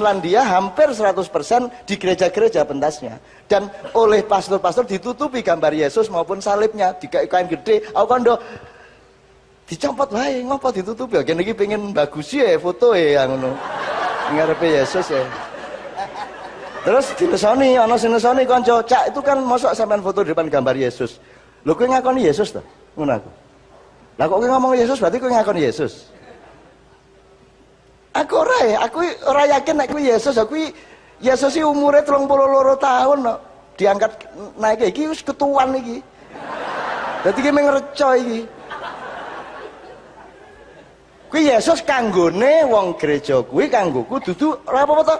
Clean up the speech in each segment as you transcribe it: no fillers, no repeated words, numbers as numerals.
Finlandia hampir 100% di gereja-gereja pentasnya, dan oleh pastor-pastor ditutupi gambar Yesus maupun salibnya, dikai kain gede. Aku kondo dicopot wae, ngopo ditutupi? Kene iki pengen bagus ya foto ya ngono. Ngarepe Yesus ya. Terus dilesoni, ana sing nesoni kanca, "Cak, itu kan mosok sampean foto di depan gambar Yesus. Lho kowe ngakoni Yesus to?" Ngono aku. Lah kok kowe ngomong Yesus berarti kowe ngakoni Yesus. Aku ora yakin nek kuwi Yesus. Yesus iki umure 32 tahun no. Diangkat naik iki wis ketuan iki. Dadi ki mung reca iki. Kuwi Yesus kanggone wong gereja kuwi, kanggoku dudu ora apa-apa to.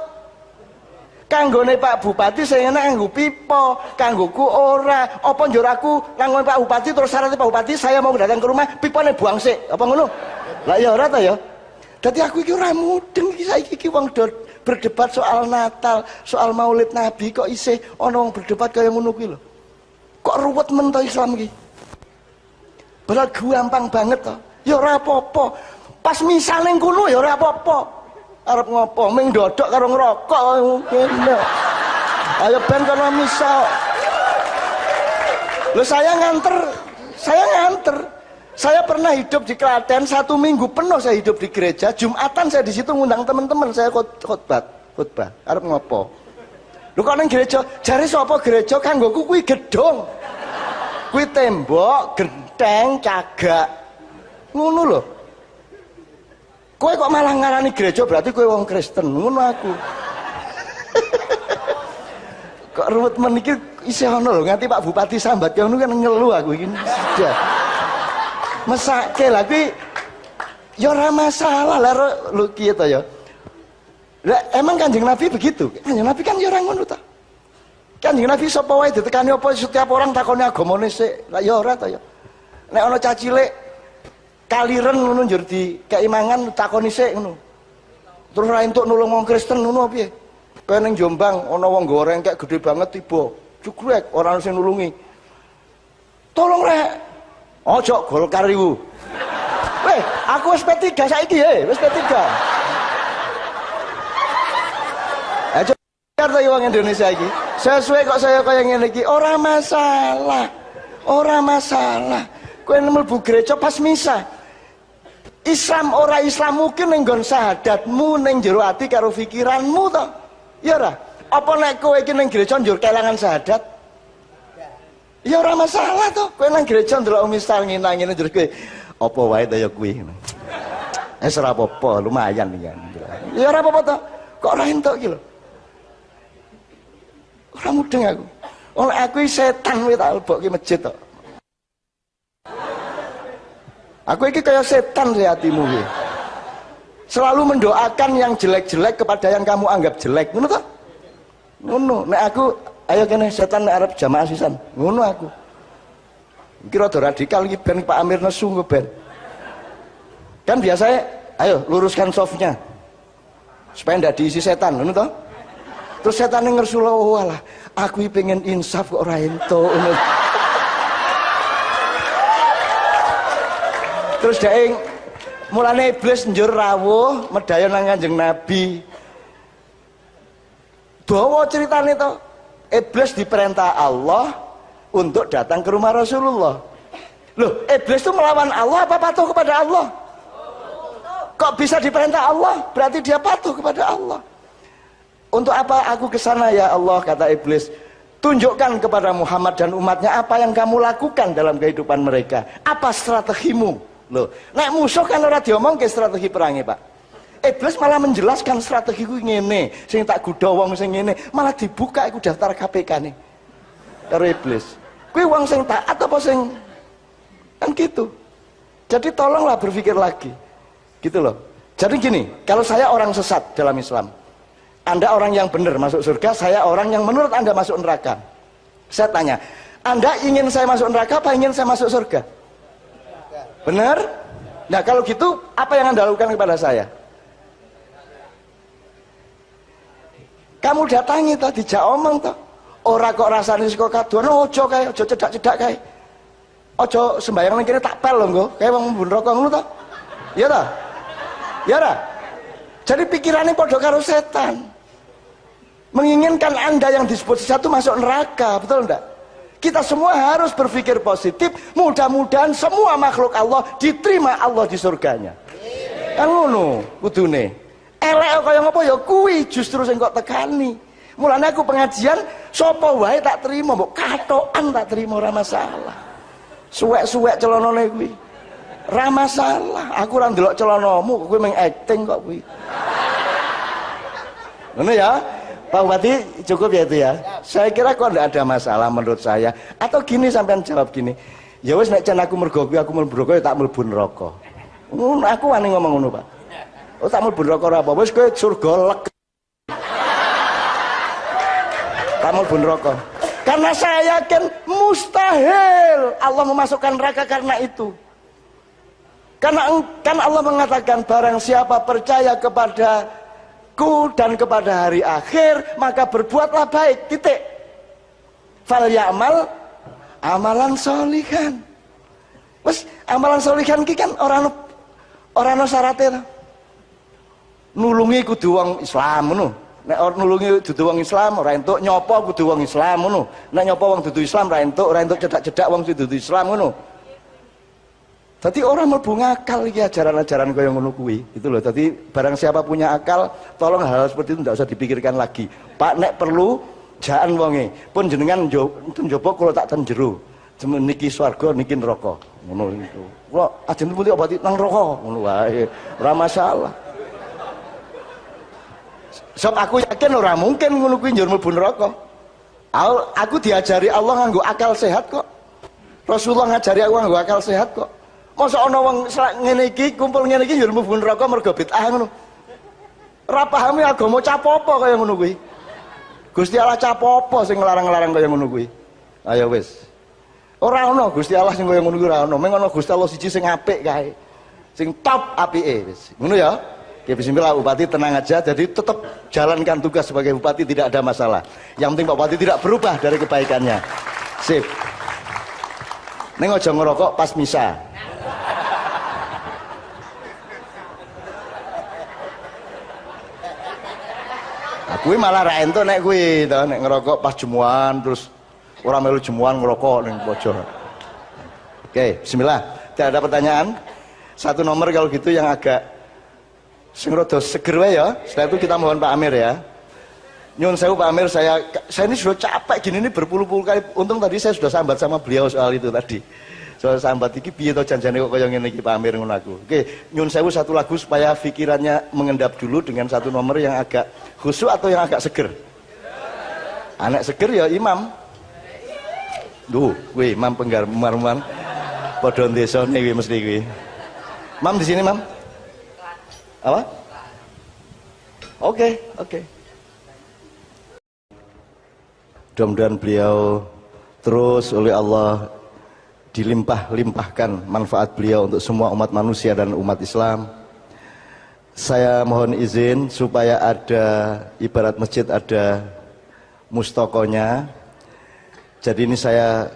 Kanggone Pak Bupati saya enak nganggo pipa, kanggoku ora. Apa njur aku nanggon Pak Bupati terus syaratnya Pak Bupati saya mau datang ke rumah pipane buang sik. Apa ngono? Lah ya ora ta ya. Dadi aku iki ora mudeng iki saiki iki wong berdebat soal Natal, soal Maulid Nabi kok isih ana wong berdebat kaya ngono kuwi lho. Kok ruwet men to Islam iki? Padahal gampang banget to. Ya ora apa-apa. Pas misal ning kono ya ora apa-apa. Arep ngopo? Ming dodok karo ngerokok ngene. Ayo ben kono misal. Lho saya nganter. Saya pernah hidup di Klaten 1 minggu penuh, saya hidup di gereja. Jumatan saya di situ ngundang teman-teman saya khotbah. Arep ngopo? Lu kok nang gereja? Jare sapa gereja kanggoku kuwi gedung. Kuwi tembok, genteng, cagak. Ngono lho. Kowe kok malah ngarani gereja berarti kowe wong Kristen. Ngono aku. Kok ruwet men iki isih ana lho, nganti Pak Bupati sambat ngono kan ngelu aku iki. Sudah. Mesake lah kuwi ya ora masalah lah lho kiye to ya. Lah emang Kanjeng Nabi begitu? Kanjeng Nabi kan ya ora ngono ta. Kanjeng Nabi sapa wae ditekani apa setiap orang takoni agamane sik. Lah ya ora ta ya. Nek ana cah cilik kaliren ngono njur dikeki mangan takoni sik ngono. Terus ra entuk nulung wong Kristen ngono piye? Kaya ning Jombang ana wong goreng kek gede banget tiba. Jugrek ora ono sing nulungi. Tolong rek. Ojo Golkar iku. Weh, aku wis P3 saiki wis P3. Aja karo wong Indonesia iki. Sesuai kok saya kaya ngene iki, ora masalah. Ora masalah. Kowe mlebu gereja pas misa. Islam ora Islam mungkin ning nggon syahadatmu ning jero ati karo pikiranmu to. Ya ora? Apa nek kowe iki ning gereja njur kelangan syahadat? Ya ora masalah to. Kowe nang gereja ndelok misal ngene njur kowe apa wae ta ya kuwi. Wis ora apa-apa, lumayan iki kan. Ya ora apa-apa to. Kok ora entuk iki lho. Ora mudeng aku. Oleh aku setan wis tak lebokke masjid to. Aku iki kaya setan sih hatimu iki. Selalu mendoakan yang jelek-jelek kepada yang kamu anggap jelek. Ngono to? Ngono. Nek aku ayo kene setan nek arep jamaah sisan. Ngono aku. Iki rada radikal iki ben Pak Amir nesu kok ben. Kan biasanya ayo luruskan softnya. Supaya ndak diisi setan, ngono to? Terus setan ngersul, oh alah, aku pengen insaf kok ora entuk. Terus daeng mulane iblis njur rawuh medhayo nang Kanjeng Nabi. Bawa ceritane to. Iblis diperintah Allah untuk datang ke rumah Rasulullah. Loh, iblis itu melawan Allah apa patuh kepada Allah? Kok bisa diperintah Allah? Berarti dia patuh kepada Allah. Untuk apa aku ke sana ya Allah, kata iblis. Tunjukkan kepada Muhammad dan umatnya apa yang kamu lakukan dalam kehidupan mereka. Apa strategimu? Loh, nek musuh kan ora diomongke strategi perangnya, Pak. Iblis malah menjelaskan strategi ku ngene, sing tak gudha wong sing ngene, malah dibuka iku daftar KPK nih. Karo iblis. Kuwi wong sing taat apa sing kan gitu. Jadi tolonglah berpikir lagi. Gitu loh. Jadi gini, kalau saya orang sesat dalam Islam, Anda orang yang benar masuk surga, saya orang yang menurut Anda masuk neraka. Saya tanya, Anda ingin saya masuk neraka apa ingin saya masuk surga? Benar? Nah kalau gitu, apa yang Anda lakukan kepada saya? Kamu datangi toh, dijak omong toh. Ora kok rasane saka kaduan, ojo kae, ojo cedak-cedak kae. Ojo sembayang ning kene tak pel lho nggo, kae wong mbun rokok ngono toh. Iya toh? Ya ora? Jadi pikirannya padha karo setan. menginginkan Anda yang disebut sesat itu masuk neraka, betul enggak? Kita semua harus berpikir positif, mudah-mudahan semua makhluk Allah diterima Allah di surganya. Kan ngono kudune. Elek kaya ngopo ya kuwi justru sing kok tekani. Mulane aku pengajian sapa wae tak terima, mbok katokan tak terima ora masalah. Suwek-suwek celanane kuwi. Ora masalah. Aku ora ndelok celanamu, kowe meng acting kok kuwi. Ngono ya. Pak Bupati cukup ya itu ya. Saya kira kok tidak ada masalah menurut saya. Atau gini sampean jawab gini. Ya wis nek jan aku mergo kuwi aku mlebu neraka ya tak mlebu neraka. Ngono aku wani ngomong ngono, Pak. Oh tak mlebu neraka ora apa. Wis kowe surga lek. Tak mlebu neraka. Karena saya yakin mustahil Allah memasukkan neraka karena itu. Karena kan Allah mengatakan barang siapa percaya kepada dan kepada hari akhir maka berbuatlah baik, titik. Fal ya'mal amalan solihan. Wes amalan solihan ki kan orang syaratnya nulungi kudu wong Islam ngono. Nek nulungi dudu wong Islam ora entuk nyopo kudu wong Islam ngono. Nek nyopo wong dudu Islam ora entuk cedak-cedak wong dudu Islam ngono. Tadi orang mlebu ngakal iki ajaran-ajaran kaya ngono kuwi. Itu loh. Tadi barang siapa punya akal, tolong hal seperti itu tidak usah dipikirkan lagi. Pak nek perlu jaan wonge. Pun jenengan njopo kula tak ten jero. Niki swarga niki neraka. Ngono itu. Kula ajeng putih obati nang neraka ngono wae. Ora masalah. Sebab aku yakin ora mungkin ngono kuwi njur mlebu neraka. Aku diajari Allah nganggo akal sehat kok. Rasulullah ngajari aku nganggo akal sehat kok. Masa ana wong ngene iki kumpul ngene iki njur mlebu neraka mergo bid'ah ngono. Ora pahami agama capopo kaya ngono kuwi. Gusti Allah capopo sing nglarang-nglarang kaya ngono kuwi. Ayo wis. Ora ana Gusti Allah sing kaya ngono kuwi ora ana. Meng ana Gusti Allah siji sing apik kae. Sing top apike wis. Ngono ya. Oke, bismillah Bupati tenang aja. Jadi tetap jalankan tugas sebagai Bupati, tidak ada masalah. Yang penting Pak Bupati tidak berubah dari kebaikannya. Sip. Ning aja ngerokok pas misa. Kuwi malah ra entuk nek kuwi to, nek ngerokok pas jemuan terus ora melu jemuan ngerokok ning pojok. Oke, bismillah. Tidak ada pertanyaan. Satu nomor kalau gitu yang agak sing rada seger wae ya. Setelah itu kita mohon Pak Amir ya. Nyun sewu Pak Amir, saya ini sudah capek gini ini berpuluh-puluh kali. Untung tadi saya sudah sambat sama beliau soal itu tadi. Soal sambat iki piye to janjane kok kaya ngene iki Pak Amir ngono aku. Oke, nyun sewu satu lagu supaya pikirannya mengendap dulu dengan satu nomor yang agak khusyuk atau yang agak seger. Anak seger ya imam. Duh, kuwi imam penggarman padha desane kuwi mesti kuwi. Mam di sini, Mam. Apa? Oke. Mudah-mudahan beliau terus oleh Allah dilimpah-limpahkan manfaat beliau untuk semua umat manusia dan umat Islam. Saya mohon izin supaya ada ibarat masjid ada mustokonya. Jadi ini saya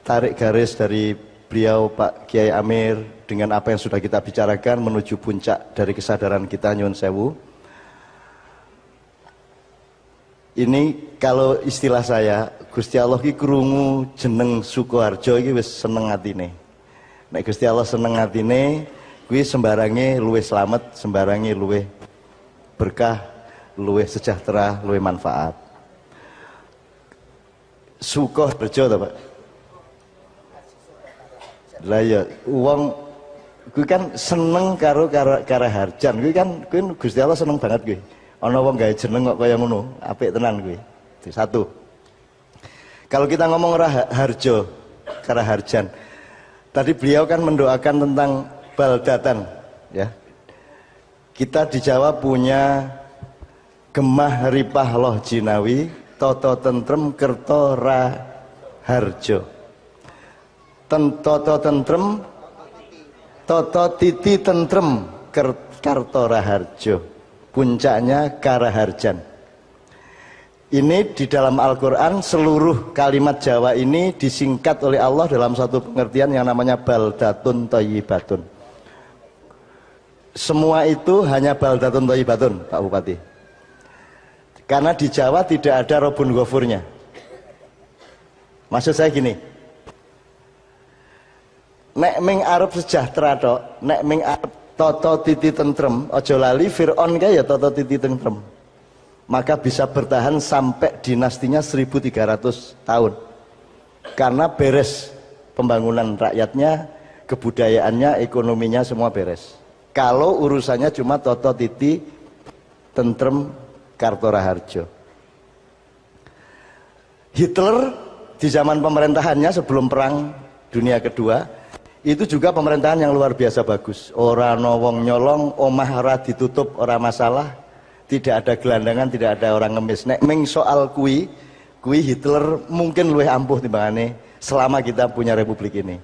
tarik garis dari beliau Pak Kiai Amir dengan apa yang sudah kita bicarakan menuju puncak dari kesadaran kita nyuwun sewu. Ini kalau istilah saya, Gusti Allah ki krungu jeneng Sukoharjo iki wis seneng atine. Nek Gusti Allah seneng atine, kuwi sembarange luwih slamet, sembarange luwih berkah, luwih sejahtera, luwih manfaat. Sukoharjo to, Pak? Lah ya wong kuwi kan seneng karo Karaharjan, kuwi kan Gusti Allah seneng banget kuwi. Ana wong gawe jeneng kok kaya ngono, apik tenan kuwi. Satu. Kalau kita ngomong Harjo, Karaharjan. Tadi beliau kan mendoakan tentang baldatan, ya. Kita di Jawa punya gemah ripah loh jinawi, toto tentrem kerto raharjo. Toto tentrem, toto titi tentrem karto raharjo. Puncaknya Karaharjan. Ini di dalam Al-Quran seluruh kalimat Jawa ini disingkat oleh Allah dalam satu pengertian yang namanya baldatun thayyibatun. Semua itu hanya baldatun thayyibatun, Pak Bupati. Karena di Jawa tidak ada Robun Ghafurnya. Maksud saya gini, nek ming arep sejahtera tok, nek ming arep toto titi tentrem, ojo lali Fir'aun kae ya toto titi tentrem. Maka bisa bertahan sampai dinastinya 1300 tahun. Karena beres pembangunan rakyatnya, kebudayaannya, ekonominya semua beres. Kalau urusannya cuma toto titi tentrem Kartora Harjo. Hitler di zaman pemerintahannya sebelum perang dunia kedua itu juga pemerintahan yang luar biasa bagus. Ora wong nyolong, omah ora ditutup, ora masalah, tidak ada gelandangan, tidak ada orang ngemis. Nek ming soal kui Hitler mungkin luwih ampuh timbangane selama kita punya republik ini.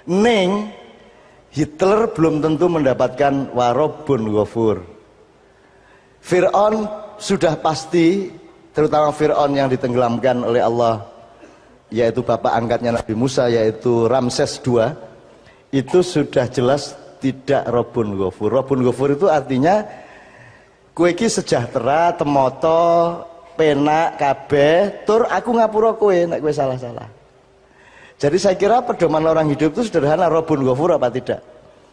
Ning Hitler belum tentu mendapatkan warobun ghafur. Fir'aun sudah pasti, terutama Fir'aun yang ditenggelamkan oleh Allah, yaitu bapak angkatnya Nabi Musa, yaitu Ramses II, itu sudah jelas tidak robun ghafur. Robun ghafur itu artinya kowe iki sejahtera, temoto, penak kabeh, tur aku ngapura kowe nek kowe salah-salah. Jadi saya kira pedoman orang hidup itu sederhana, robun ghafur apa tidak.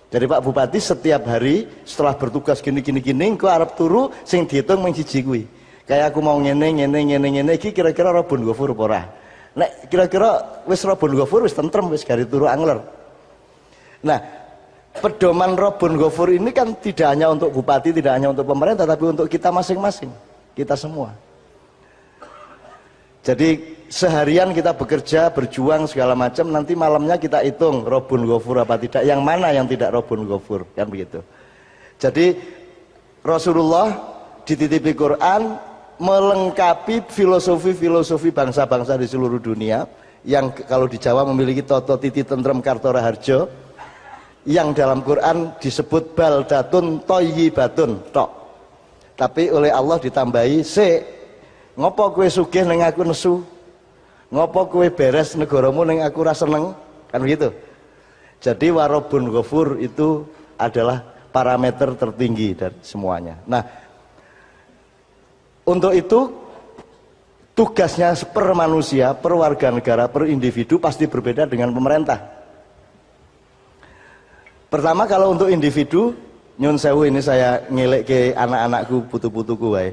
Jadi Pak Bupati setiap hari setelah bertugas gini engko arep turu sing dihitung mung siji kuwi. Kayak aku mau ngene iki kira-kira robun ghafur apa ora? Nek kira-kira wis robun ghafur wis tentrem, wis gari turu angler. Nah, pedoman robun ghafur ini kan tidak hanya untuk bupati, tidak hanya untuk pemerintah, tapi untuk kita masing-masing, kita semua. Jadi seharian kita bekerja, berjuang segala macam, nanti malamnya kita hitung robun ghafur apa tidak, yang mana yang tidak robun ghafur, kan begitu. Jadi Rasulullah dititipi Quran melengkapi filosofi bangsa-bangsa di seluruh dunia, yang kalau di Jawa memiliki toto titi tentrem Kartora Harjo, yang dalam Quran disebut baldatun thayyibatun tok, tapi oleh Allah ditambahi ngopo kowe sugih ning aku nesu, ngopo kowe beres negaramu ning aku ra seneng, kan begitu. Jadi warobun ghafur itu adalah parameter tertinggi dari semuanya. Nah, untuk itu tugasnya per manusia, per warga negara, per individu pasti berbeda dengan pemerintah. Pertama, kalau untuk individu, nyun sewu ini saya ngelek ke anak-anakku, putu-putuku wae.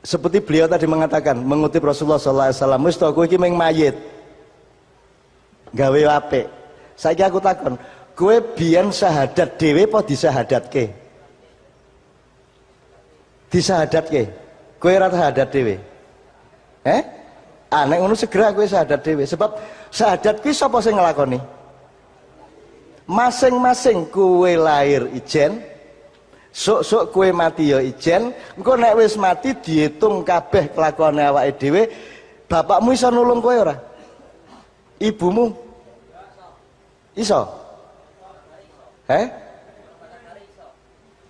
Seperti beliau tadi mengatakan, mengutip Rasulullah SAW, wis to kowe iki mung mayit gawe apik. Saiki aku takon, kowe biyen syahadat dhewe apa disahadatke? Disahadatke. Kowe ora syahadat dhewe. Nek ngono segera kowe syahadat dhewe, sebab syahadat kuwi sapa sing nglakoni? Masing-masing kowe lahir ijen, sok-sok kowe mati ya ijen, engko nek wis mati dihitung kabeh kelakuane awake dhewe. Bapakmu iso nulung kowe ora? Ibumu? Iso?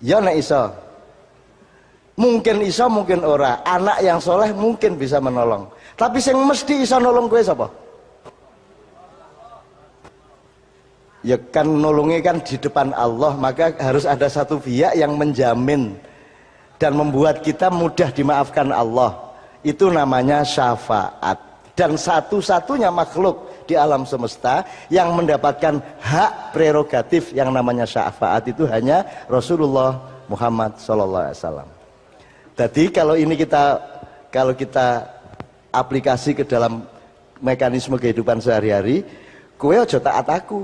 Ya nek iso. Mungkin iso, mungkin ora. Anak yang soleh mungkin bisa menolong. Tapi sing mesti iso nulung kowe sapa? Ya kan nolongnya kan di depan Allah, maka harus ada satu pihak yang menjamin dan membuat kita mudah dimaafkan Allah. Itu namanya syafaat. Dan satu-satunya makhluk di alam semesta yang mendapatkan hak prerogatif yang namanya syafaat itu hanya Rasulullah Muhammad SAW. Jadi kalau kita aplikasi ke dalam mekanisme kehidupan sehari-hari, kowe aja taat aku.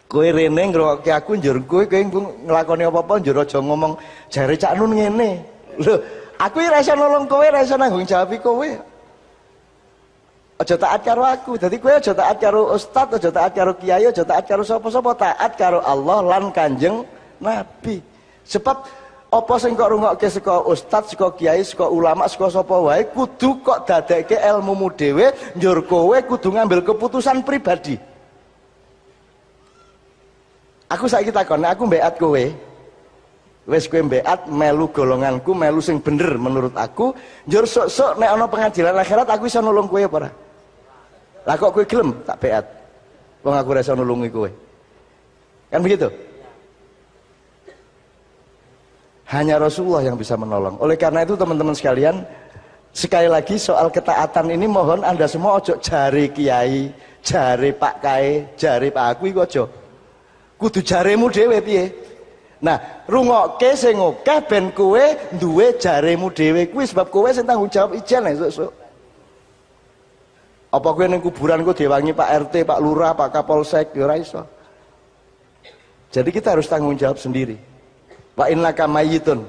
Kowe rene ngrungokke aku njur kowe nglakoni apa-apa njur aja ngomong jare Cak Nun ngene. Lho, aku ora iso nolong kowe, ora iso nanggung jawab kowe. Aja taat karo aku. Dadi kowe aja taat karo ustaz, aja taat karo kiai, aja taat karo sapa-sapa, taat karo Allah lan Kanjeng Nabi. Sebab apa sing kok rungokke saka ustaz, saka kiai, saka ulama, saka sapa wae kudu kok dadekke ilmumu dhewe, njur kowe kudu ngambil keputusan pribadi. Aku saiki takon, aku mbeat kowe. Wis kowe mbeat melu golonganku, melu sing bener menurut aku, njur sok-sok nek ana pengadilan akhirat aku iso nulung kowe apa ora? Lah kok kowe gelem tak beat? Wong aku ora iso nulungi kowe. Kan begitu? Hanya Rasulullah yang bisa menolong. Oleh karena itu teman-teman sekalian, sekali lagi soal ketaatan ini mohon Anda semua ojo jari kiai, jari Pak Kae, jari Pak aku iku ojo. Kudu jaremu dhewe piye. Nah, rungokke sing akeh ben kowe duwe jaremu dhewe kuwi sebab kowe sing tanggung jawab ijen esuk-esuk. Apa kowe ning kuburan kok diwangi Pak RT, Pak Lurah, Pak Kapolsek ya ora iso. Jadi kita harus tanggung jawab sendiri. Wa innaka mayyitun.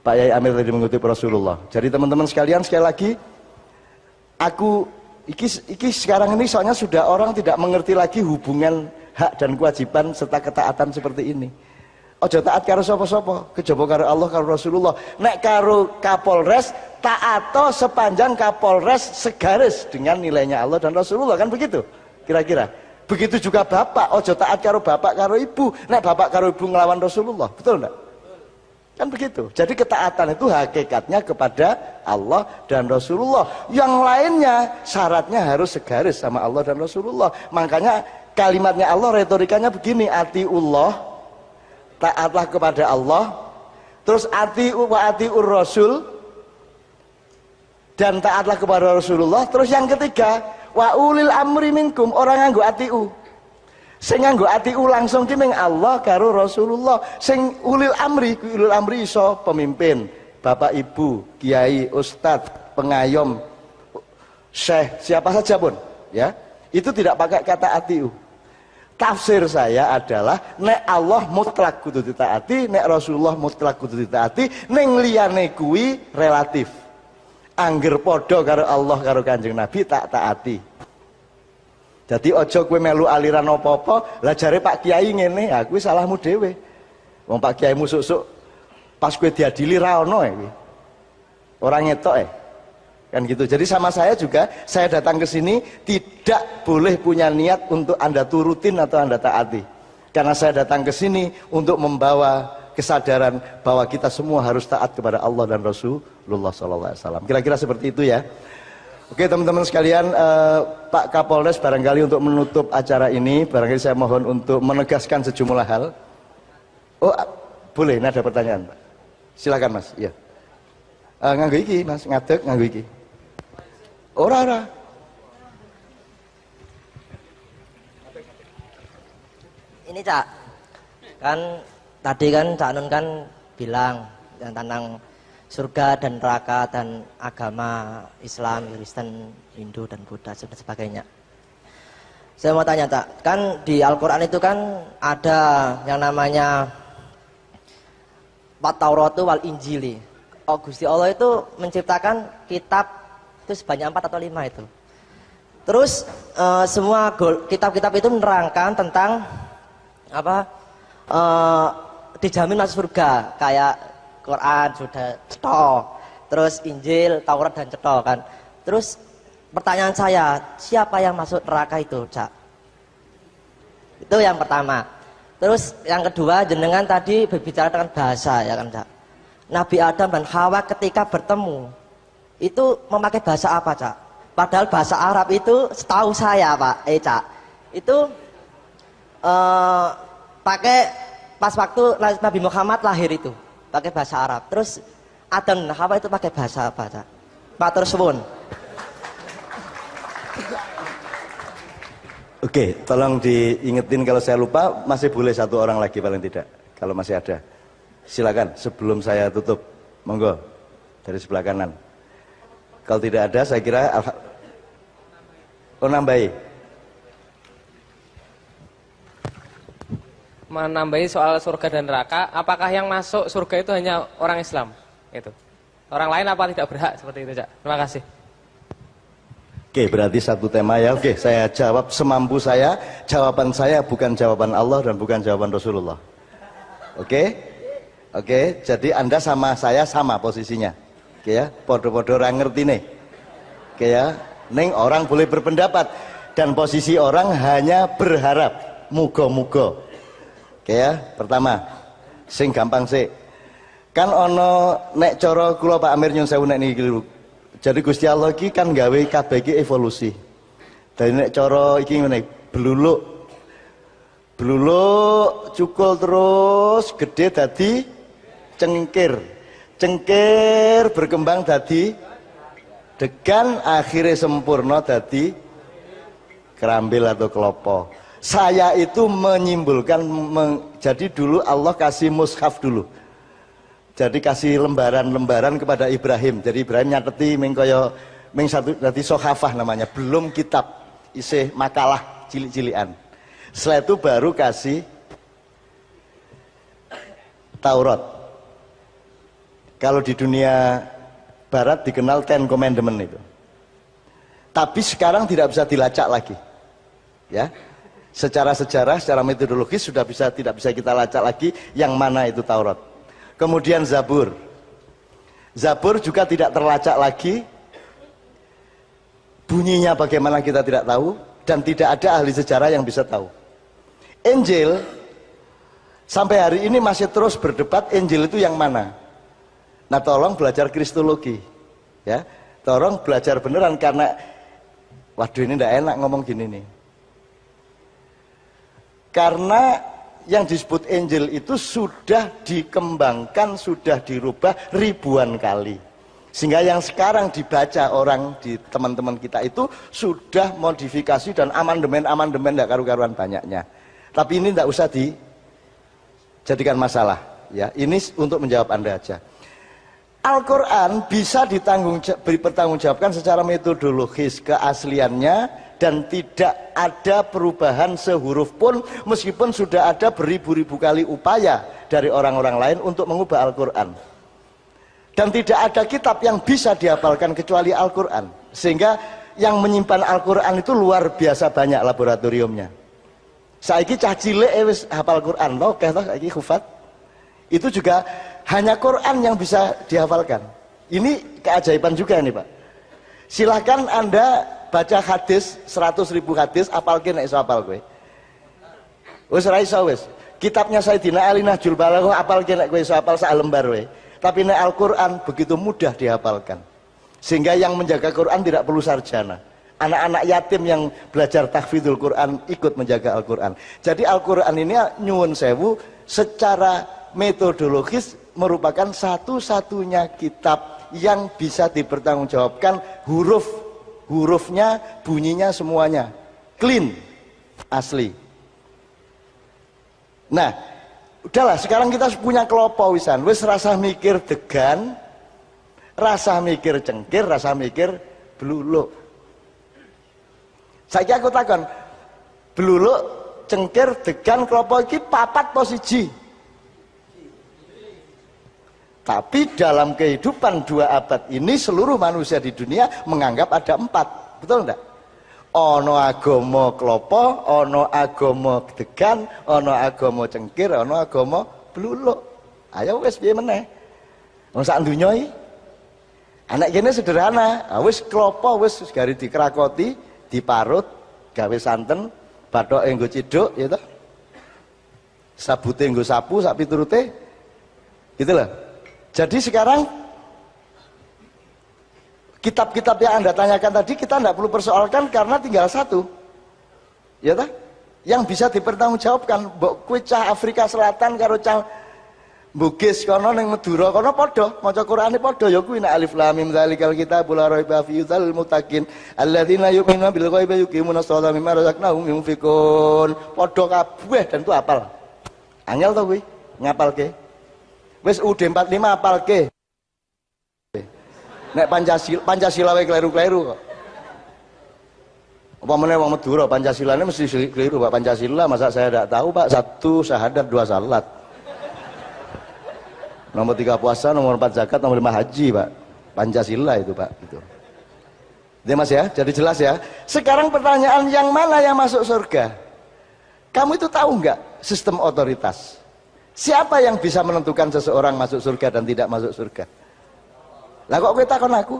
Pak Yai Amir tadi mengutip Rasulullah. Jadi teman-teman sekalian sekali lagi aku iki sekarang ini soalnya sudah orang tidak mengerti lagi hubungan hak dan kewajiban serta ketaatan seperti ini. Ojo taat karo sapa-sapa, kejaba karo Allah karo Rasulullah. Nek karo Kapolres taato sepanjang Kapolres segaris dengan nilainya Allah dan Rasulullah, kan begitu kira-kira. Begitu juga bapak, ojo taat karo bapak karo ibu. Nek bapak karo ibu ngelawan Rasulullah, betul enggak? Kan begitu. Jadi ketaatan itu hakikatnya kepada Allah dan Rasulullah. Yang lainnya syaratnya harus segaris sama Allah dan Rasulullah. Makanya kalimatnya Allah retorikanya begini, atiullah, taatlah kepada Allah, terus atiu wa atiur rasul, dan taatlah kepada Rasulullah. Terus yang ketiga, wa ulil amri minkum, orang nganggo atiu. Sing nganggo atiu langsung ki ming Allah karo Rasulullah. Sing ulil amri iso pemimpin, bapak ibu, kiai, ustadz, pengayom, syekh, siapa saja pun, ya. Itu tidak pakai kata atiu. Tafsir saya adalah nek Allah mutlak kudu ditaati, nek Rasulullah mutlak kudu ditaati, ning liyane kuwi relatif. Angger padha karo Allah karo Kanjeng Nabi tak taati. Jadi ojo kowe melu aliran apa-apa, lah jare Pak Kiai ngene, ya kuwi salahmu dhewe. Wong Pak Kiaimu susuk pas kowe diadili ra ono kuwi. Ora ngetok kan gitu. Jadi sama saya juga, saya datang ke sini tidak boleh punya niat untuk Anda turutin atau Anda taati, karena saya datang ke sini untuk membawa kesadaran bahwa kita semua harus taat kepada Allah dan Rasulullah SAW. Kira-kira seperti itu ya. Oke teman-teman sekalian, Pak Kapolres barangkali untuk menutup acara ini, barangkali saya mohon untuk menegaskan sejumlah hal. Oh boleh, ada pertanyaan Pak, silakan Mas. Iya. Nganggo iki Mas, ngadeg nganggo iki. Ora. Ini Cak, kan tadi kan Cak Nun kan bilang tentang surga dan neraka dan agama Islam, Kristen, Hindu dan Buddha dan sebagainya. Saya mau tanya Cak, kan di Al-Quran itu kan ada yang namanya Tauratu wal Injili. Oh Gusti Allah itu menciptakan kitab itu sebanyak 4 atau 5 itu. Terus semua kitab-kitab itu menerangkan tentang apa dijamin masuk surga, kayak Quran sudah cetok, terus Injil, Taurat dan cetok kan. Terus pertanyaan saya, siapa yang masuk neraka itu, Cak? Itu yang pertama. Terus yang kedua, jenengan tadi berbicara dengan bahasa ya kan, Cak? Nabi Adam dan Hawa ketika bertemu itu memakai bahasa apa, Cak? Padahal bahasa Arab itu setahu saya, Pak, Cak, itu pakai pas waktu Nabi Muhammad lahir itu pakai bahasa Arab. Terus Adam dan Hawa itu pakai bahasa apa, Cak? Matur suwun. Oke, tolong diingetin kalau saya lupa, masih boleh satu orang lagi paling tidak, kalau masih ada. Silakan sebelum saya tutup, monggo dari sebelah kanan. Kalau tidak ada, saya kira nambahi. Menambahi soal surga dan neraka, apakah yang masuk surga itu hanya orang Islam? Itu. Orang lain apa tidak berhak seperti itu, Cak? Terima kasih. Oke, berarti satu tema ya. Oke, saya jawab semampu saya. Jawaban saya bukan jawaban Allah dan bukan jawaban Rasulullah. Oke? Oke, jadi Anda sama saya sama posisinya. Oke ya, podo-podo orang ngerti nih. Oke ya, neng orang boleh berpendapat dan posisi orang hanya berharap, mugo-mugo. Oke ya, pertama, sing gampang sih. Kan ono nek coro kula Pak Amir nyun sewu nek niki lho. Jadi Gusti Allah iki kan gawe kabeh iki evolusi. Dari nek coro iki ngene, bluluk cukul terus gede dadi cengkir. Cengkir berkembang dadi degan, akhirnya sempurna dadi kerambil atau kelopo. Saya itu menyimpulkan jadi dulu Allah kasih mushaf dulu. Jadi kasih lembaran-lembaran kepada Ibrahim. Jadi Ibrahim nyateti mengkoyo satu dadi sohafah namanya, belum kitab, isih makalah cilik-cilikan. Setelah itu baru kasih Taurat. Kalau di dunia barat dikenal Ten Commandment itu. Tapi sekarang tidak bisa dilacak lagi. Ya. Secara sejarah, secara metodologis sudah tidak bisa kita lacak lagi yang mana itu Taurat. Kemudian Zabur. Zabur juga tidak terlacak lagi. Bunyinya bagaimana kita tidak tahu dan tidak ada ahli sejarah yang bisa tahu. Injil sampai hari ini masih terus berdebat Injil itu yang mana. Nah, tolong belajar kristologi. Ya. Tolong belajar beneran karena waduh ini tidak enak ngomong gini nih. Karena yang disebut Injil itu sudah dikembangkan, sudah dirubah ribuan kali. Sehingga yang sekarang dibaca orang di teman-teman kita itu sudah modifikasi dan amandemen tidak karu-karuan banyaknya. Tapi ini tidak usah dijadikan masalah. Ya, ini untuk menjawab Anda aja. Al-Quran bisa dipertanggungjawabkan secara metodologis keasliannya dan tidak ada perubahan sehuruf pun meskipun sudah ada beribu-ribu kali upaya dari orang-orang lain untuk mengubah Al-Quran. Dan tidak ada kitab yang bisa dihafalkan kecuali Al-Quran. Sehingga yang menyimpan Al-Quran itu luar biasa banyak laboratoriumnya. Saiki cah cilik wis hafal Quran toh, saiki khufat. Itu juga hanya Quran yang bisa dihafalkan. Ini keajaiban juga nih Pak. Silahkan Anda baca hadis 100.000 hadis, apalke nek iso apal kowe. Wis ra iso wis. Kitabnya Sayyidina Ali Nahjul Balaghah apalke nek kowe iso apal sak lembar wae. Tapi nek Al-Qur'an begitu mudah dihafalkan. Sehingga yang menjaga Quran tidak perlu sarjana. Anak-anak yatim yang belajar tahfidzul Quran ikut menjaga Al-Qur'an. Jadi Al-Qur'an ini nyuwun sewu secara metodologis merupakan satu-satunya kitab yang bisa dipertanggungjawabkan hurufnya, bunyinya semuanya clean, asli. Nah, udahlah sekarang kita punya kelopo wisan, wis rasa mikir degan, rasa mikir cengkir, rasa mikir bluluk. Saiki aku takon, bluluk, cengkir, degan, kelopo iki papat posisi. Tapi dalam kehidupan 2 abad ini seluruh manusia di dunia menganggap ada 4, betul enggak? Ono agama klopo, ono agama degan, ono agama cengkir, ono agama bluluk. Ayo wis piye meneh? Wong sak donya iki anak kene sederhana, wis klopo wis gari dikrakoti, diparut, gawe santen, bathoke nggo ciduk ya toh. Sabute nggo sapu sak piturute. Gitu loh. Jadi sekarang kitab-kitab yang Anda tanyakan tadi kita tidak perlu persoalkan karena tinggal satu, ya tak? Yang bisa dipertanggungjawabkan. Mbok kowe cah Afrika Selatan karo cah Bugis kono ning Madura kono padha, maca Qur'ane padha ya kuwi nek alif lam mim zalikal kitabul la raiba fihi hudal muttaqin alladzina yu'minuna bil ghaibi yuqimuna sholata mimma razaqnahum yunfiqun. Padha kabeh dan itu hafal. Angel to kuwi ngapalke. Wis UD 45 apalke. Nek Pancasila wae kleru-kleru kok. Apa meneh wong Madura Pancasilane mesti keliru Pak. Pancasila masa saya tidak tahu Pak. 1 syahadat 2 salat. Nomor 3 puasa, nomor 4 zakat, nomor 5 haji Pak. Pancasila itu Pak gitu. Dia Mas ya, jadi jelas ya. Sekarang pertanyaan yang mana yang masuk surga? Kamu itu tahu nggak sistem otoritas? Siapa yang bisa menentukan seseorang masuk surga dan tidak masuk surga? Lah kok kowe takon aku?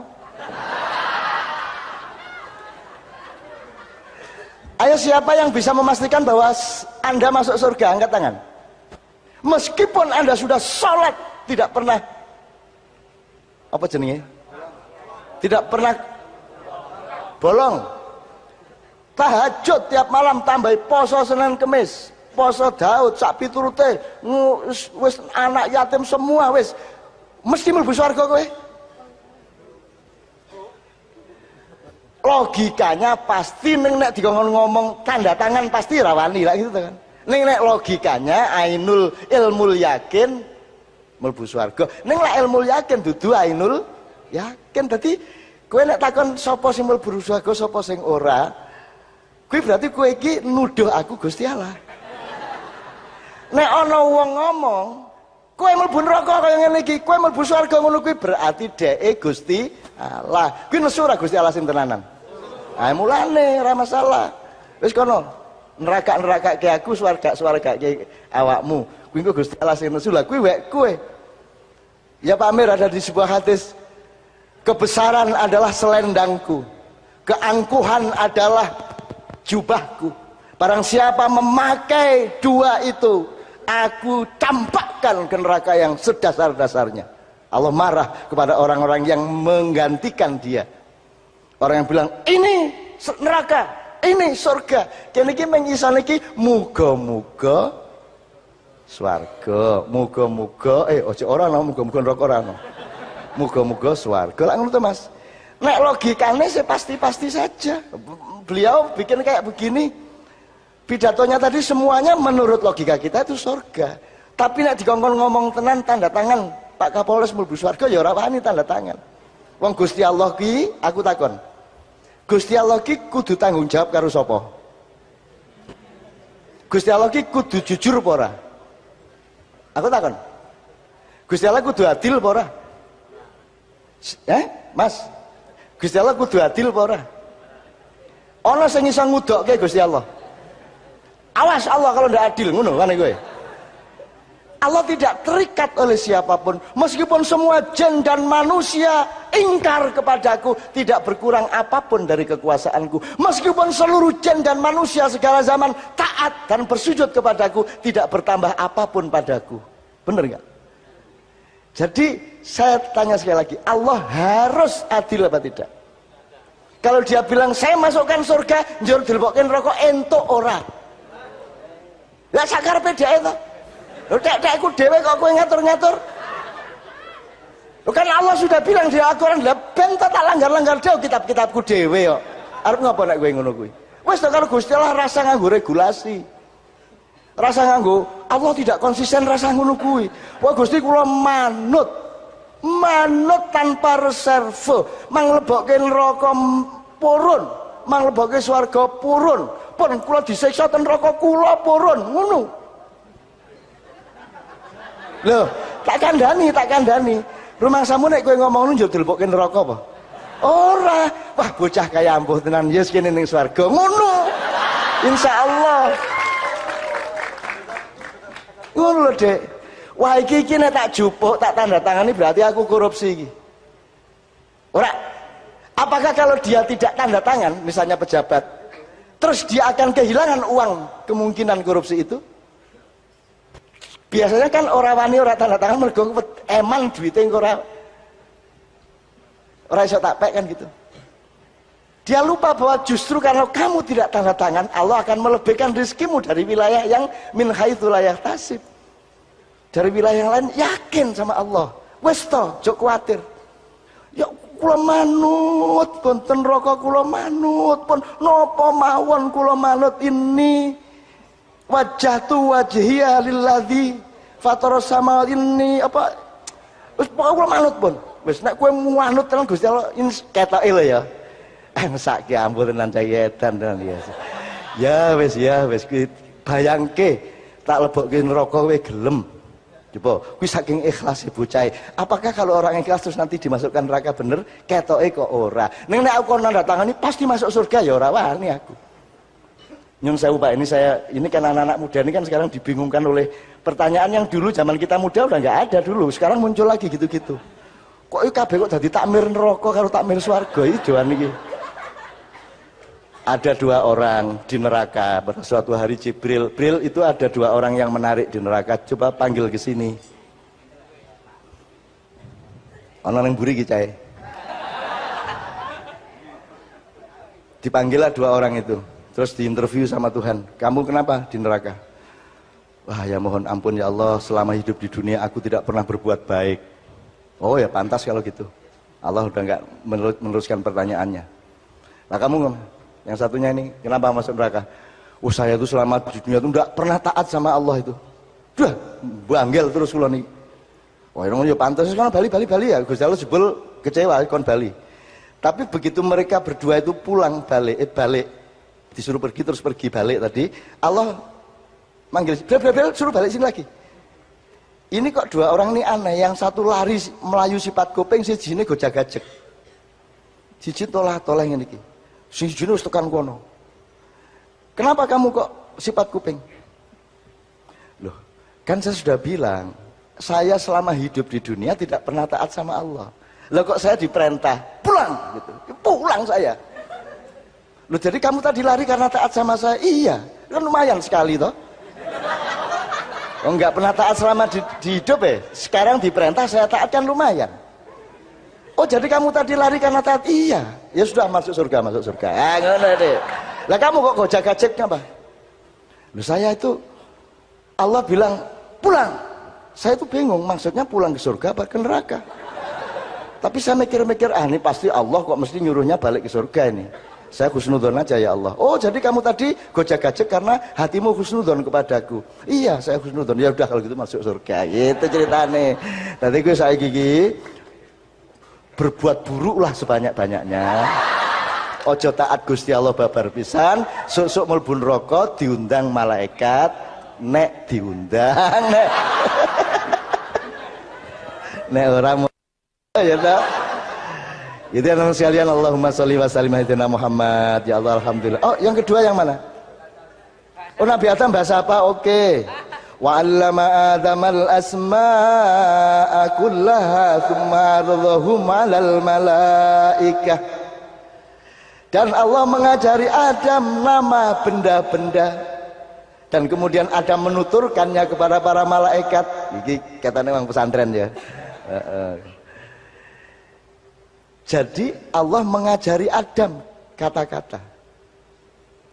Ayo siapa yang bisa memastikan bahwa Anda masuk surga? Angkat tangan. Meskipun Anda sudah sholat tidak pernah apa jenenge? Tidak pernah bolong. Tahajud tiap malam tambah poso Senin Kemis. poso Daud sak piturute wis anak yatim semua wis mesti mlebu swarga kowe. Logikanya pasti nek dikongkon ngomong tanda tangan pasti rawani lah gitu kan. Nek logikanya ainul ilmul yakin mlebu swarga. Ning lek ilmu yakin dudu ainul yakin. Dadi kowe nek takon sapa sing mlebu swarga sapa sing ora, kuwi berarti kowe iki nuduh aku Gusti Allah. Nek ana wong ngomong kowe mlebu neraka kaya ngene iki, kowe mlebu swarga ngono kuwi berarti dheke Gusti Allah. Kuwi nesu ora Gusti Allah sing tenanan. Ah mulane ora masalah. Wis kono neraka ke aku, swarga ke awakmu. Kuwi engko Gusti Allah sing nesu. Lah kuwi wek kowe. Ya Pak Amir ada di sebuah hadis, kebesaran adalah selendangku, keangkuhan adalah jubahku. Barang siapa memakai dua itu, aku campakkan ke neraka yang sedasar-dasarnya. Allah marah kepada orang-orang yang menggantikan dia. Orang yang bilang ini neraka, ini surga. Kene iki mengisal iki muga-muga swarga, muga-muga ojo ora ana muga-muga neraka ora ana. Muga-muga swarga. Lah ngono to Mas. Nek logikane sih pasti-pasti saja. Beliau bikin kayak begini. Pidatonya tadi semuanya menurut logika kita itu surga. Tapi nek dikongkon ngomong tenan tanda tangan Pak Kapolres mlebu swarga ya ora wani tanda tangan. Wong Gusti Allah ki aku takon. Gusti Allah ki kudu tanggung jawab karo sapa? Gusti Allah ki kudu jujur apa ora? Aku takon. Gusti Allah kudu adil apa ora? Mas. Gusti Allah kudu adil apa ora? Ana sing iso ngudokke Gusti Allah. Awas Allah kalau ndak adil ngono kan kowe. Allah tidak terikat oleh siapapun, meskipun semua jin dan manusia ingkar kepadaku, tidak berkurang apapun dari kekuasaanku. Meskipun seluruh jin dan manusia segala zaman taat dan bersujud kepadaku, tidak bertambah apapun padaku. Benar nggak? Jadi saya tanya sekali lagi, Allah harus adil apa tidak? Kalau dia bilang saya masukkan surga, njur dilebokken rokok entuk ora? Lah sakarepe dhek to. Lho dekku dhewe kok kowe ngatur-ngatur. Lho kan Allah sudah bilang di Al-Qur'an, "Lah ben tak langgar-langgar dhewe kitab-kitabku dhewe kok." Arep ngapa nek kowe ngono kuwi? Wis to karo Gusti Allah rasa nganggo regulasi. Rasa nganggo Allah tidak konsisten rasa ngono kuwi. Wah Gusti kula manut. Manut tanpa reserve. Manglebokke neraka purun, manglebokke swarga purun. Pun kula disiksa ten neraka kula purun ngono. Loh, tak kandhani. Rumangsamu nek kowe ngomong njur dilebokke neraka apa? Ora. Wah, bocah kaya ampuh tenan yes kene ning swarga. Ngono. Insyaallah. Ngono lho, Dek. Wah, iki nek tak jupuk, tak tanda tangani berarti aku korupsi iki. Ora. Apakah kalau dia tidak tanda tangan, misalnya pejabat, terus dia akan kehilangan uang kemungkinan korupsi itu? Biasanya kan orang wani ora tanda tangan mergo eman duite engko ora iso tak pek kan gitu. Dia lupa bahwa justru karena kamu tidak tanda tangan, Allah akan melebihkan rezekimu dari wilayah yang min haitsu la yahtasib. Dari wilayah yang lain yakin sama Allah. Wis to, aja kuwatir. Ya kula manut konten neraka kula manut pun napa mawon kula manut ini wajjahtu wajhiya lilladzi fataras samawati ini apa wis pokoke kula manut pun wis nek kowe manut tenan Gusti Allah ketoke lho ya mesake ampun tenan cayetan tenan ya wis kuwi bayangke tak lebokke neraka kowe gelem coba kuwi saking ikhlase bocah. Apakah kalau orang ikhlas terus nanti dimasukkan neraka bener ketoke kok ora ning nek aku nanda tangani pasti masuk surga ya ora wani aku. Nyun sewu Pak, ini kan anak-anak muda ini kan sekarang dibingungkan oleh pertanyaan yang dulu zaman kita muda udah nggak ada dulu, sekarang muncul lagi gitu-gitu. Kok iki kabeh kok dadi takmir neraka karo takmir swarga iki joan iki. Ada dua orang di neraka. Pada suatu hari Jibril itu ada dua orang yang menarik di neraka. Coba panggil ke sini. Ana nang mburi iki cae. Dipanggillah dua orang itu. Terus diinterview sama Tuhan, kamu kenapa di neraka? Wah, ya mohon ampun ya Allah, selama hidup di dunia aku tidak pernah berbuat baik. Oh ya pantas kalau gitu. Allah udah nggak meneruskan pertanyaannya. Nah kamu yang satunya ini kenapa masuk neraka? Oh saya itu selama di dunia itu nggak pernah taat sama Allah itu. Duh, banggel terus kula niki. Wah, ya pantas kan Bali ya. Gusti Allah jebul kecewa kon Bali. Tapi begitu mereka berdua itu pulang balik disuruh pergi terus pergi balik tadi, Allah manggil, bel, suruh balik sini lagi. Ini kok dua orang ini aneh, yang satu lari melayu sifat kuping, siji ini gojak-gajek. Siji tolah-tolah ngene iki. Siji wis tekan kono. Kenapa kamu kok sifat kuping? Loh, kan saya sudah bilang, saya selama hidup di dunia tidak pernah taat sama Allah. Loh kok saya diperintah pulang gitu. Pulang saya. Loh jadi kamu tadi lari karena taat sama saya? Iya, kan lumayan sekali toh. Oh enggak pernah taat selama di hidup ya. Sekarang diperintah saya taat kan lumayan. Oh jadi kamu tadi lari karena taat? Iya. Ya sudah masuk surga. Ah ngono deh. Lah kamu kok gojak-gajek apa? Loh saya itu Allah bilang pulang. Saya itu bingung maksudnya pulang ke surga apa ke neraka. Tapi saya mikir-mikir, ini pasti Allah kok mesti nyuruhnya balik ke surga ini. Saya husnudzon aja ya Allah. Oh jadi kamu tadi gojek-gajek karena hatimu husnudzon kepadaku. Iya saya husnudzon. Ya udah kalau gitu masuk surga. Itu ceritane. Nanti gue saya gigi berbuat buruk lah sebanyak-banyaknya. Ojo taat Gusti Allah babar pisan. Sok-sok mlebu neraka diundang malaikat. Nek diundang. Nek orang ya tak. Itu yang sekalian, Allahumma sholli wa sallim ala Muhammad. Ya Allah, alhamdulillah. Oh, yang kedua yang mana? Oh, Nabi Adam bahasa apa? Oke. Wa 'allama Adamal asma'a kullaha tsumma 'aradahum 'alal malaikah. Dan Allah mengajari Adam nama benda-benda. Dan kemudian Adam menuturkannya kepada para malaikat. Iki katanya orang pesantren ya. Jadi Allah mengajari Adam kata-kata.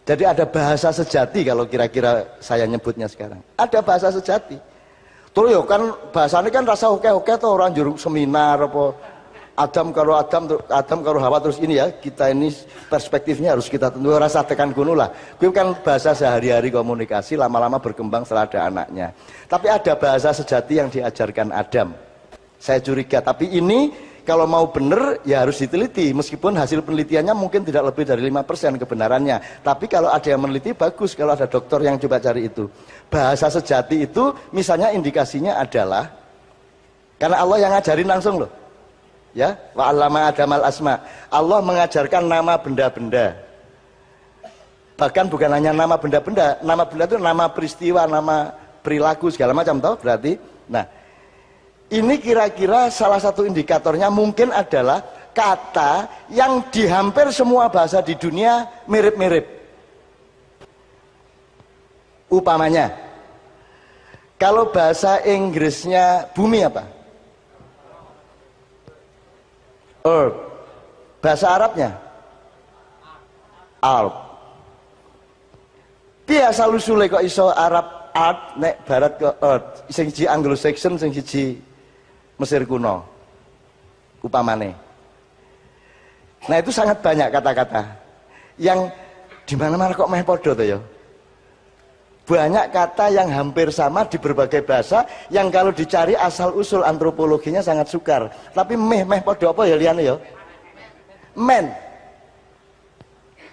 Jadi ada bahasa sejati kalau kira-kira saya nyebutnya sekarang. Ada bahasa sejati. Terus ya kan bahasanya kan rasa oke-oke tuh orang juru seminar apa Adam karo Hawa terus ini ya kita ini perspektifnya harus kita tentu rasa tekan kuno lah. Itu kan bahasa sehari-hari komunikasi lama-lama berkembang setelah ada anaknya. Tapi ada bahasa sejati yang diajarkan Adam. Saya curiga. Tapi ini kalau mau benar ya harus diteliti meskipun hasil penelitiannya mungkin tidak lebih dari 5% kebenarannya. Tapi kalau ada yang meneliti bagus kalau ada dokter yang coba cari itu. Bahasa sejati itu misalnya indikasinya adalah karena Allah yang ngajarin langsung loh. Ya, wa 'allama Adamal asma. Allah mengajarkan nama benda-benda. Bahkan bukan hanya nama benda-benda, nama benda itu nama peristiwa, nama perilaku segala macam toh berarti. Nah, ini kira-kira salah satu indikatornya mungkin adalah kata yang di hampir semua bahasa di dunia mirip-mirip. Upamanya, kalau bahasa Inggrisnya bumi apa? Earth. Bahasa Arabnya? Arab. Biasa lusule kok iso Arab art nek barat ke earth. Sing siji Anglo-Saxon, sing siji Mesir kuno upamane. Nah itu sangat banyak kata-kata yang dimana-mana kok meh podo tuh ya. Banyak kata yang hampir sama di berbagai bahasa yang kalau dicari asal usul antropologinya sangat sukar. Tapi meh podo apa ya liane ya? Men.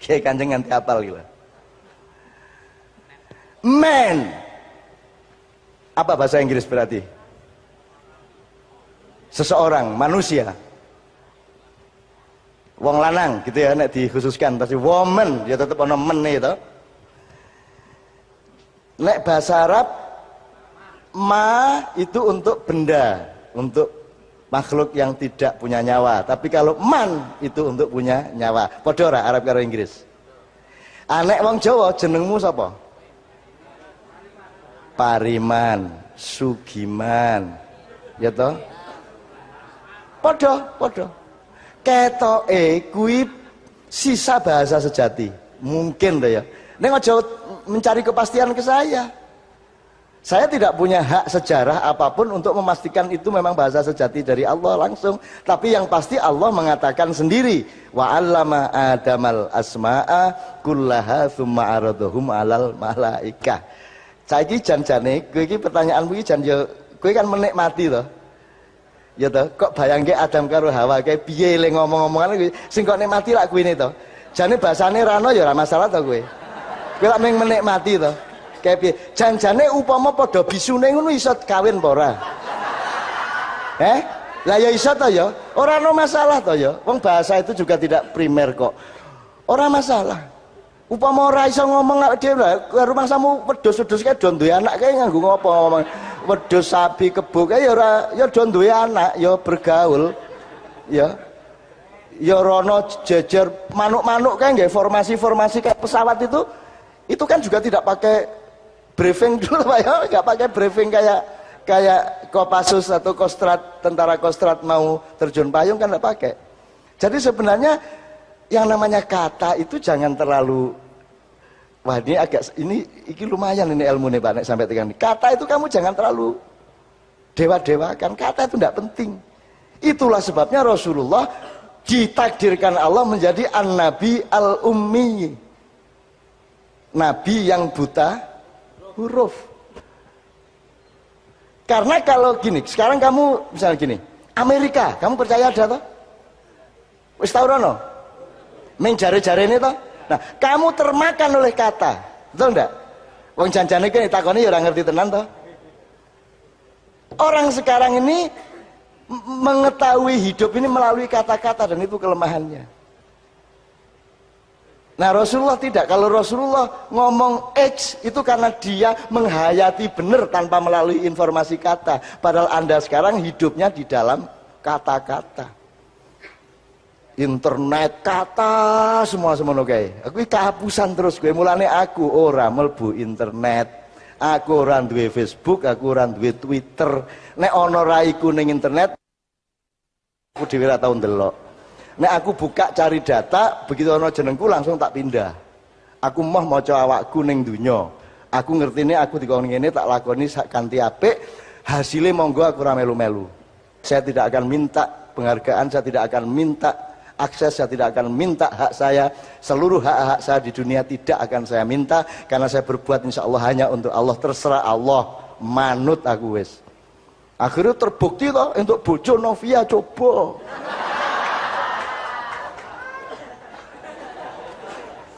Kayak Kanjeng nganti apal gitu. Men. Apa bahasa Inggris berarti? Seseorang, manusia. Wong lanang gitu ya nek dikhususkan pasti woman ya tetep ono men itu. Nek bahasa Arab ma itu untuk benda, untuk makhluk yang tidak punya nyawa. Tapi kalau man itu untuk punya nyawa. Padha ora Arab karo Inggris. Nek wong Jawa jenengmu sapa? Pariman, Sugiman. Ya toh? Padha. Ketoke kuwi sisa bahasa sejati. Mungkin deh ya. Nek aja mencari kepastian ke saya. Saya tidak punya hak sejarah apapun untuk memastikan itu memang bahasa sejati dari Allah langsung. Tapi yang pasti Allah mengatakan sendiri, wa 'allama adamal asma'a kullaha tsumma 'aradahum 'alal malaikah. Saiki jan-jane kowe iki pertanyaanmu iki jan yo kowe kan menikmati to. Ya toh, kok bayangke Adam karo Hawa kayak piye le ngomong-ngomongan kuwi sing kok nikmati lak kuwi to. Jane basane rano ya ora masalah to kowe. Kowe lak mung menikmati to. Kayak piye? Jan-jane upama padha bisune ngono iso kawin apa ora? Lah ya iso to ya. Ora ono masalah to ya. Wong bahasa itu juga tidak primer kok. Ora masalah. Upama ora iso ngomong awake dhewe karo mangsamu wedhus-wedhus kae do duwe anak kae nganggo ngopo ngomong. Wedhus sapi kebo kae ya ora ya do duwe anak ya bergaul. Ya. Ya rono jejer manuk-manuk kae nggih formasi-formasi kayak pesawat itu kan juga tidak pakai briefing dulu Pak ya, nggak pakai briefing kayak Kopassus atau Kostrad, tentara Kostrad mau terjun payung kan nggak pakai. Jadi sebenarnya yang namanya kata itu jangan terlalu, wah ini lumayan ini ilmu nih Pak Nek, sampai tekan. Kata itu kamu jangan terlalu dewa-dewakan, kata itu tidak penting. Itulah sebabnya Rasulullah ditakdirkan Allah menjadi an-nabi al-ummi, nabi yang buta huruf. Karena kalau gini, sekarang kamu misalnya gini, Amerika, kamu percaya ada toh? Wis tau rono? Ming jare-jare ini toh? Nah, kamu termakan oleh kata, betul enggak? Wong janjane kan ditakoni ya ora ngerti tenan toh? Orang sekarang ini mengetahui hidup ini melalui kata-kata dan itu kelemahannya. Nah Rasulullah tidak, kalau Rasulullah ngomong X itu karena dia menghayati benar tanpa melalui informasi kata. Padahal Anda sekarang hidupnya di dalam kata-kata. Internet kata semua kae. Aku kehapusan terus gue mulane aku ora mlebu internet. Aku ora duwe Facebook, aku ora duwe Twitter. Nek ana raiku ning internet aku dhewe ora tau ndelok. Nek aku buka cari data, begitu ana jenengku langsung tak pindah. Aku mau maca awakku ning donya. Aku ngertine aku dikon ngene tak lakoni sak kanthi apik, hasilnya monggo aku ora melu-melu. Saya tidak akan minta penghargaan, saya tidak akan minta akses, saya tidak akan minta hak saya. Seluruh hak-hak saya di dunia tidak akan saya minta karena saya berbuat insya Allah hanya untuk Allah. Terserah Allah, manut aku wis. Akhirnya terbukti toh untuk bojo Novia coba.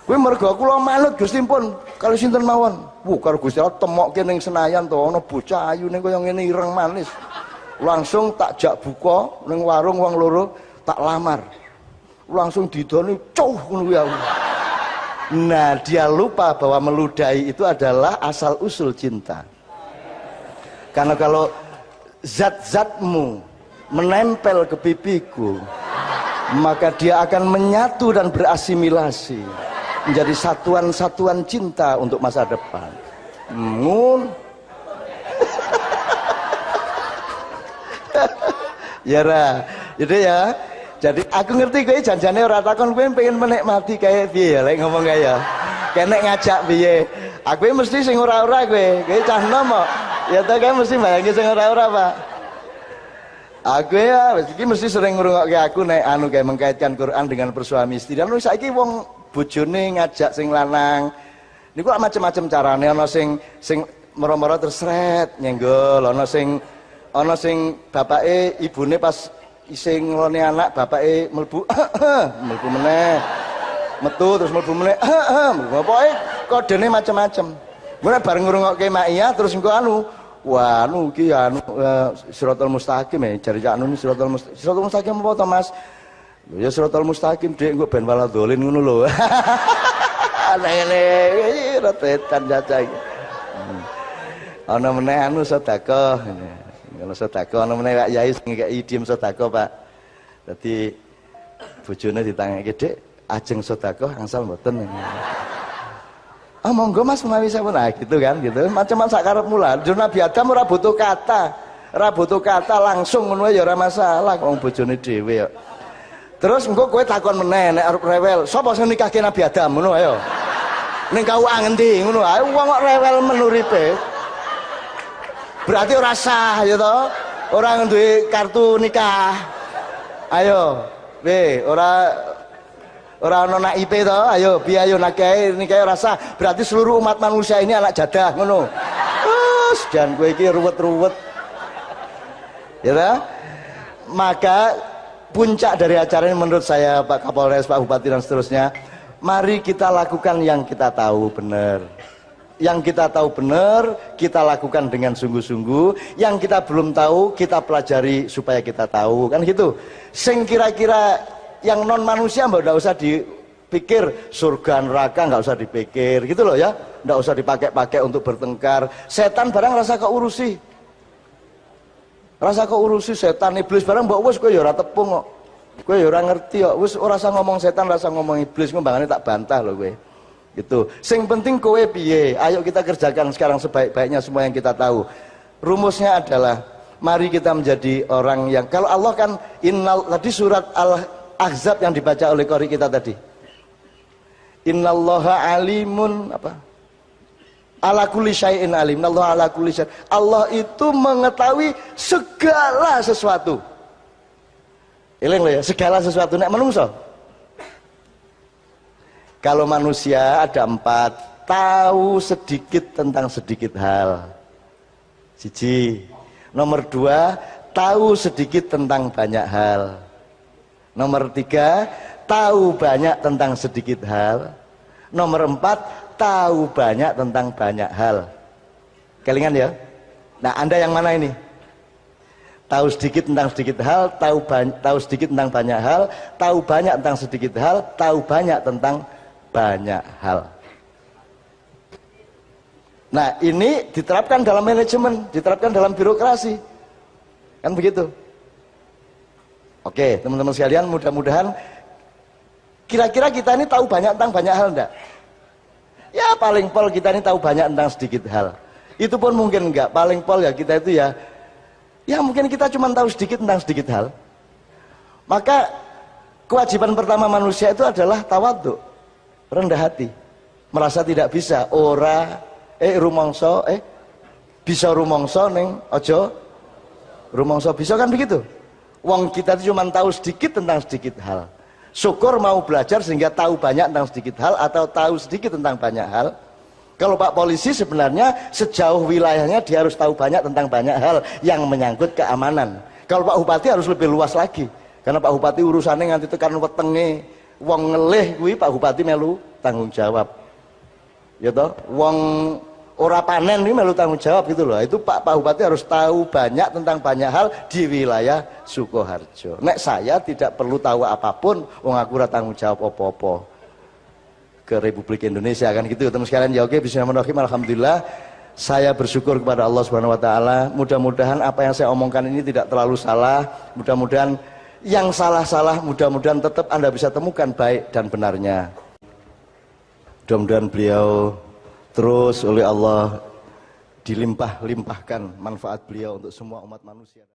Kuwi mergo kula manut Gusti pun kalau sinten mawon. Karo Gusti Allah temokke ning Senayan to ana bocah ayu ning kaya ngene ireng manis. Langsung tak jak buka ning warung wong loro tak lamar. Langsung didoni cuh ngono kuwi aku. Nah, dia lupa bahwa meludahi itu adalah asal usul cinta. Karena kalau zat-zatmu menempel ke pipiku, maka dia akan menyatu dan berasimilasi menjadi satuan-satuan cinta untuk masa depan. Ya ra. Jadi aku ngerti kowe janjane ora takon kowe pengen menikmati kayak piye ya lek ngomong kaya. Kenek ngajak piye. Aku mesti sing ora-ora kowe. Kowe cah nom kok. Ya ta kowe mesti bayangi sing ora-ora, Pak. Aku ya mesti sering ngrungokke aku nek anu kayak mengkaitkan Quran dengan bersuami istri. Dan saiki wong bojone ngajak sing lanang niku macam-macam carane, ana sing moro-moro tersret nyenggol, ana sing bapake ibune pas isih nglone anak bapake mlebu mlebu meneh metu terus mlebu meneh pokoke kodene macam-macam. Mulai bareng ngrungokke Maia terus engko anu wah anu iki anu Siratal Mustaqim jare cak anu Siratal Mustaqim apa to Mas? Ya Siratal Mustaqim Dek engko ben wala dolin ngono lho. Ngene iki rotetan caca iki. Ana meneh anu sedekah. Kalau sedekah ana meneh Pak Yai sing ngekeki idim sedekah Pak. Dadi bojone ditangeke Dek ajeng sedekah angsal mboten. Ah monggo Mas menawi sampun gitu kan gitu. Macam-macam sak karepmu lah. Nabi Adam ora butuh kata. Ora butuh kata langsung ngono ya ora masalah wong bojone dhewe kok. Terus engko kowe takon meneh nek arep rewel, sapa sing nikahke Nabi Adam ngono ayo. Ning KUA ngendi ngono ae wong kok rewel menuripe. Berarti ora sah ya toh. Orang duwe kartu nikah. Ayo, ora ono nak IP toh. Ayo, piye ayo nikahe ora sah. Berarti seluruh umat manusia ini anak jadah ngono. Dan gue iki ruwet-ruwet. Ya toh? Maka puncak dari acara ini menurut saya Pak Kapolres, Pak Bupati dan seterusnya, mari kita lakukan yang kita tahu benar. Yang kita tahu benar, kita lakukan dengan sungguh-sungguh. Yang kita belum tahu, kita pelajari supaya kita tahu. Kan gitu. Sing kira-kira yang non manusia mbak nggak usah dipikir, surga neraka nggak usah dipikir, gitu loh ya. Nggak usah dipakai-pakai untuk bertengkar. Setan barang rasa keurusi. Rasa keurusi setan iblis barang mbak wis kowe ya ora tepung kok. Kowe ya ora ngerti kok. Wis ora usah ngomong setan, ora usah ngomong iblis, ngomongane tak bantah loh kowe. Gitu. Sing penting kowe piye? Ayo kita kerjakan sekarang sebaik-baiknya semua yang kita tahu. Rumusnya adalah mari kita menjadi orang yang, kalau Allah kan tadi surat Al-Ahzab yang dibaca oleh qori kita tadi. Innallaha alimun apa? Ala kulli syai'in alim. Innallaha ala kulli syai'in. Allah itu mengetahui segala sesuatu. Eling lho ya, segala sesuatu nek manungsa. Kalau manusia ada 4, tahu sedikit tentang sedikit hal. Siji. Nomor 2, tahu sedikit tentang banyak hal. Nomor 3, tahu banyak tentang sedikit hal. Nomor 4, tahu banyak tentang banyak hal. Kelingan ya? Nah, Anda yang mana ini? Tahu sedikit tentang sedikit hal, tahu sedikit tentang banyak hal, tahu banyak tentang sedikit hal, tahu banyak tentang banyak hal. Nah, ini diterapkan dalam manajemen, diterapkan dalam birokrasi. Kan begitu. Oke, teman-teman sekalian, mudah-mudahan kira-kira kita ini tahu banyak tentang banyak hal enggak? Ya, paling pol kita ini tahu banyak tentang sedikit hal. Itu pun mungkin enggak, paling pol ya kita itu ya mungkin kita cuma tahu sedikit tentang sedikit hal. Maka kewajiban pertama manusia itu adalah tawadhu, rendah hati, merasa tidak bisa, bisa rumangsa ning aja rumangsa bisa, kan begitu. Wong kita itu cuma tahu sedikit tentang sedikit hal. Syukur mau belajar sehingga tahu banyak tentang sedikit hal atau tahu sedikit tentang banyak hal. Kalau Pak Polisi sebenarnya sejauh wilayahnya dia harus tahu banyak tentang banyak hal yang menyangkut keamanan. Kalau Pak Bupati harus lebih luas lagi. Karena Pak Bupati urusannya nganti tekan wetenge wong ngelih kuwi Pak Bupati melu tanggung jawab. Ya toh, wong ora panen ini melu tanggung jawab gitu loh. Itu Pak Bupati harus tahu banyak tentang banyak hal di wilayah Sukoharjo. Nek saya tidak perlu tahu apapun, wong aku ora tanggung jawab apa-apa ke Republik Indonesia, kan gitu teman sekalian. Ya oke, bismillahirrahmanirrahim. Alhamdulillah, saya bersyukur kepada Allah Subhanahu wa taala. Mudah-mudahan apa yang saya omongkan ini tidak terlalu salah. Mudah-mudahan yang salah-salah mudah-mudahan tetap Anda bisa temukan baik dan benarnya. Mudah-mudahan beliau terus oleh Allah dilimpah-limpahkan manfaat beliau untuk semua umat manusia.